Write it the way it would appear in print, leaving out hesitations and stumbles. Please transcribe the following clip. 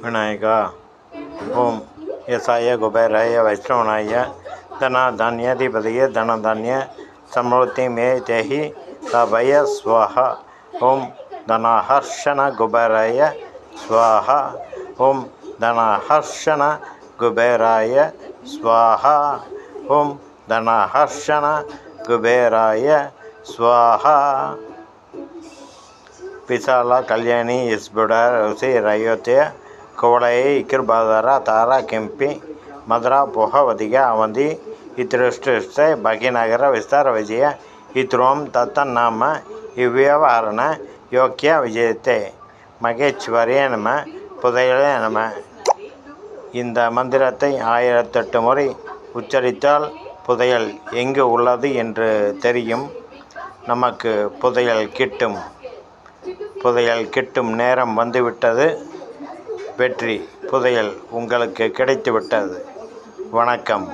विनायका ओम यसाय कुबेराय वैष्णवनाय धनाधान्याधिपतये धनधान्य समृद्धि मे देहि तभय स्वाहा ओम धनाहर्षण कुबेराय स्वाहा ओम धनाहर्षण कुबेराय स्वाहा ओम धनाहर्षण कुबेराय स्वाहा पिसाला कल्याणी इस्बुडर उसे रयोत्य कोवड़े इकिरबादरा तारा केंपी मदरा पोहवदिगा अवंदी इतृष्टे भाग्यनगर विस्तार विजय इत्रोम तत्तनाम इव्यवहारण योग्य विजयते मगेश्वरिय नम पुதையலே நம. இந்த மந்திரத்தை 1008 முறை உச்சரித்தால் புதையல் எங்கு உள்ளது என்று தெரியும். நமக்கு புதையல் கிட்டும் நேரம் வந்துவிட்டது. வெற்றி புதையல் உங்களுக்கு கிடைத்துவிட்டது. வணக்கம்.